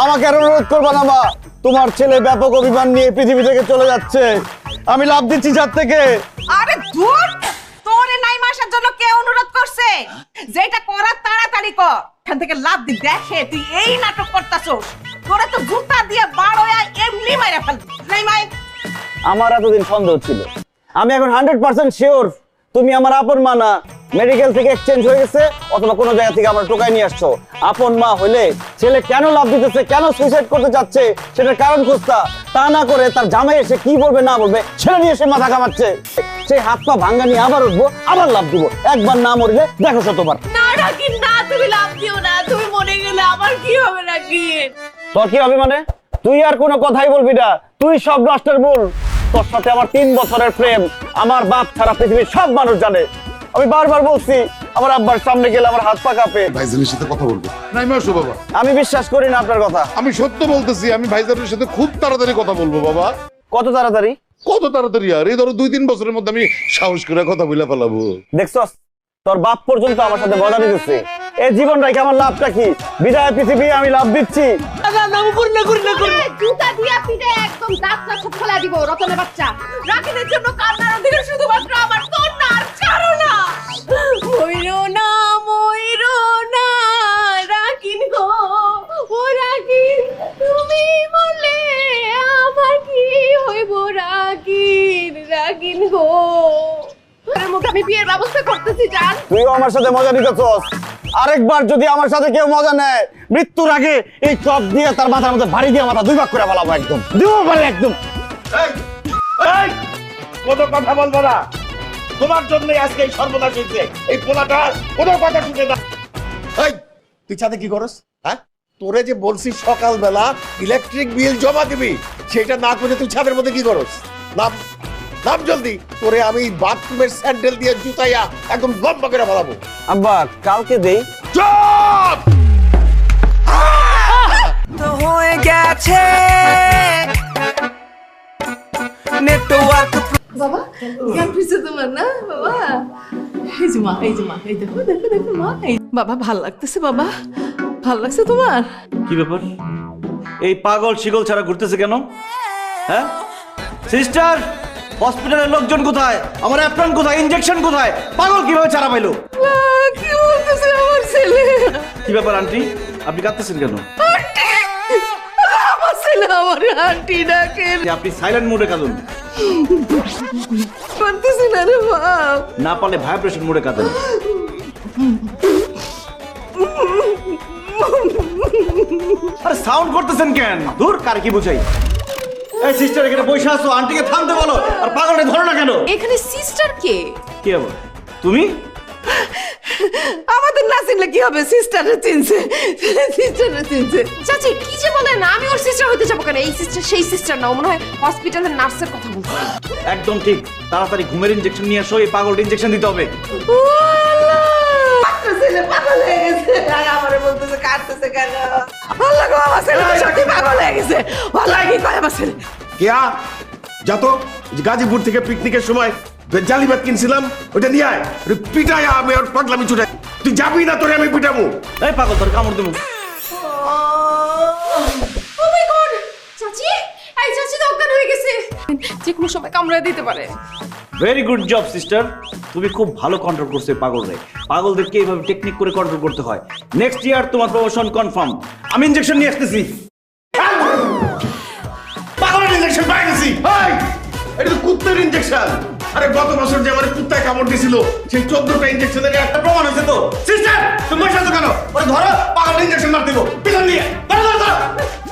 আমাকে আর অনুরোধ করবা না মা, তোমার ছেলে ব্যাপক অভিমান নিয়ে পৃথিবী থেকে চলে যাচ্ছে। আমি লাভ দিচ্ছি ছাদ থেকে। আরে ধুর, তোরে নাই মাসার জন্য কে অনুরোধ করছে? যেটা করার তাড়াতাড়ি কর, এখান থেকে লাভ দি। দেখে তুই এই নাটক করতাছস, তোরে তো জুতা দিয়ে বাড়োয়া এমনি মাইরা ফেলবি। নাই মাই, আমার এতদিন সন্দেহ ছিল, আমি এখন 100% শিওর তুমি আমার আপন মা না। মেডিকেল থেকে এক্সচেঞ্জ হয়ে গেছে অথবা কোনো জায়গা থেকে আমরা টোকাই নিয়ে আসছো। আপন মা হলে ছেলে কেন লাভ দিতেছে, কেন সুইসাইড করতে যাচ্ছে সেটার কারণ খুঁজতা, তা না করে তার জামাই এসে কি বলবে না বলবে ছেলে নিয়ে এসে মাথা কামাচ্ছে। সেই হাত পা ভাঙ্গা নিয়ে আবার উঠবো, আবার লাভ দিব। একবার না মরলে দেখো শতবার। না রাকিন না, তুমি লাভ দিও না। তুমি মরে গেলে আমার কি হবে রাকিন? তোর কি হবে মানে? তুই আর কোনো কথাই বলবি না, তুই সব নষ্টের মূল। তোর সাথে আমার 3 বছরের প্রেম আমার বাপ ছাড়া পৃথিবীর সব মানুষ জানে। আমি বারবার বলছি, আমার আব্বার সামনে গেলে আমার হাত পা কাঁপে। ভাইজানের সাথে কথা বলবো নাই মাসো বাবা। আমি বিশ্বাস করি না আপনার কথা। আমি সত্য বলতেছি, আমি ভাইজানের সাথে খুব তাড়াতাড়ি কথা বলবো বাবা। কত তাড়াতাড়ি? কত তাড়াতাড়ি আর এই ধরো 2-3 বছরের মধ্যে আমি সাহস করে কথা বলে ফেলাবো। দেখছস, তোর বাপ পর্যন্ত আমার সাথে মজা নিতেছে। এই জীবন রাখে আমার লাভটা কি? বিদায় পৃথিবী, আমি লাভ দিচ্ছি। জুতা দিয়া পিঠে একদম দাঁতটা সব ফেলা দিব রতনের বাচ্চা। রাকিনের জন্য কান্নার অধিকার শুধুমাত্র আমার, তোর না। আর ছাড়ো না, মইরো না, মইরো না রাকিন গো। ও রাকিন, তুমি বলে আমার কি হইব রাকিন, রাকিন গো। এর মধ্যে আমি বিয়ের ব্যবস্থা করতেছি জান। তুইও আমার সাথে মজা নিতেছস। আরেকবার যদি আমার সাথে কেউ মজা নেয়, মৃত্যুর আগে এই চপ দিয়ে তার মাথার মধ্যে ভারী দিয়ে মাথা 2 ভাগ করে ফেলাবো। একদম দিব পারে একদম। কোনো কথা বলবো না, তোমার জন্যই আজকে এই সর্বনাশ হয়েছে। এই পোলাটা কোনো কথা শুনে না। এই তুই ছাদে কি করস? হ্যাঁ, তোরে যে বলছি সকালবেলা ইলেকট্রিক বিল জমা দিবি, সেটা না করে তুই ছাদের মধ্যে কি করস? নাম নাম জলদি, তোরে আমি বাথরুমের স্যান্ডেল দিয়ে জুতাইয়া একদম লম্বা করে ফেলাবো। আব্বা কালকে দেই। চুপ! তো হয়ে গেছে নেটওয়ার্ক। বাবা জ্ঞান ফিরছে তোমার না বাবা? এই যে মা, এই যে মা, এই দেখো দেখো দেখো মা। এই বাবা, ভাল লাগতেছে বাবা? ভাল লাগছে তোমার? কি ব্যাপার, এই পাগল শিগল ছাড়া ঘুরতেছে কেন? হ্যাঁ সিস্টার, হসপিটালের লোকজন কোথায়? আমার অ্যাপ্রন কোথায়? ইনজেকশন কোথায়? পাগল কিভাবে ছাড়া পাইলো? কি বলতেছে আমার ছেলে? কি ব্যাপার আন্টি, আপনি কাঁদতেছেন কেন? আমার ছেলে আমার আন্টি ডাকে। আপনি সাইলেন্ট মোডে কাঁদুন, পারতেছি না রে বাপ। না পারলে ভাইব্রেশন মোডে কাঁদেন। আরে সাউন্ড করতেছেন কেন? দূর, কার কি বুঝাই? এই সিস্টার এখানে বসে আছো, আন্টিকে থামতে বলো। আর পাগলটা ধরো না কেন? এখানে সিস্টার কে? কি আবার তুমি? আমাদের না চিনলে কি হবে? সিস্টারে চিনছে, সিস্টারে চিনছে। চাচি কি যে বলে না, আমি ওর সিস্টার হতে যাবো কেন? এই সিস্টার সেই সিস্টার না, মনে হয় হসপিটালের নার্সের কথা বলছে। একদম ঠিক, তাড়াতাড়ি ঘুমের ইনজেকশন নিয়ে আসো, এই পাগলটা ইনজেকশন দিতে হবে। ছেলে পাগল হয়ে গেছে। আর আমারে বলতেছে কাটতেছে কেন? আল্লাহ গো, আমার ছেলে তো সত্যি পাগল হয়ে গেছে। আল্লাহ কি কয় আমার ছেলে? কেয়া যাতো, গাজীপুর থেকে পিকনিকের সময় জালিবাত কিনছিলাম, ওটা নিয়ে আয়। পিটাই আমি আর পাগলামি ছুটাই। তুই যাবি না, তোরে আমি পিটাবো। এই পাগল তোর কামড় দেবো। ও মাই গড, চাচি, এই চাচি তো অজ্ঞান হয়ে গেছে। যে কোনো সময় কামড়ায় দিতে পারে। ভেরি গুড জব সিস্টার, তুমি খুব ভালো কন্ট্রোল করছো এই পাগলরে। পাগলদেরকে এইভাবে টেকনিক করে কন্ট্রোল করতে হয়। নেক্সট ইয়ার তোমার প্রমোশন কনফার্ম। আমি ইনজেকশন নিয়ে আসতেছি। পাগলের ইনজেকশন পাই গেছি। এই, এটা তো কুত্তার ইনজেকশন। আরে গত বছর যে আমার কুত্তায় কামড় দিছিল, সেই 14টা ইনজেকশনের একটা প্রমাণ আছে তো। সিস্টার, তুমি বসে আছো কেন? ওরে ধরো, পাগল ইনজেকশন মার দিব। পিছন নিয়ে ধরো ধরো ধরো।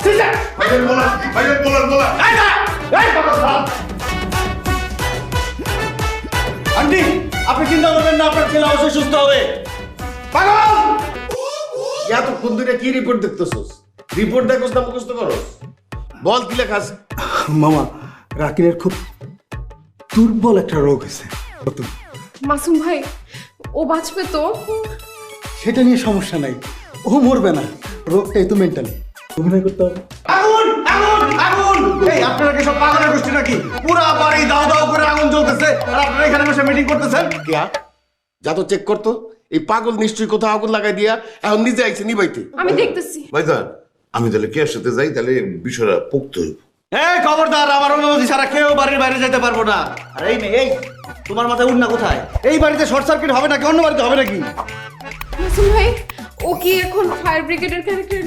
সিস্টার, বাইরে বলা, বলা। এই না, এই পাগল ধর। আন্টি, আপনি চিন্তা করবেন না, আপনার ছেলে অবশ্যই সুস্থ হবে। পাগল! এতক্ষণ ধরে কি রিপোর্ট দেখতেছস? রিপোর্ট দেখোস না মুখস্থ করস? বল কি লেখা আছে? মামা, রাকিনের খুব দুর্বল একটা রোগ হয়েছে। মাসুম ভাই, ও বাঁচবে তো? সেটা নিয়ে সমস্যা নাই, ও মরবে না। রোগটাই তো মেন্টালি। অভিনয় করতে হবে। আগুন আগুন আগুন! এই আপনারা কি সব পাগলের গোষ্ঠী নাকি? পুরা বাড়ি দাও দাও করে আগুন জ্বলতেছে আর আপনারা এখানে বসে মিটিং করতেছেন? কেয়া যা তো চেক করতো, এই পাগল নিশ্চয়ই কোথাও আগুন লাগাই দিয়া এখন নিজে আইছে নিবাইতে। আমি দেখতেছি। ভাইজান, আমি তাহলে কে সাথে যাই, তাহলে বিষয়টা পোক্ত হইব। এই খবরদার, আমার অনুমতি ছাড়া কেউ বাড়ির বাইরে যেতে পারবো না। আর এই মেয়ে, এই তোমার মাথায় উঠনা কোথায়? এই বাড়িতে শর্ট সার্কিট হবে নাকি অন্য বাড়িতে হবে নাকি? মাসুম ভাই ও কি এখন ফায়ার ব্রিগেডের ক্যারেক্টার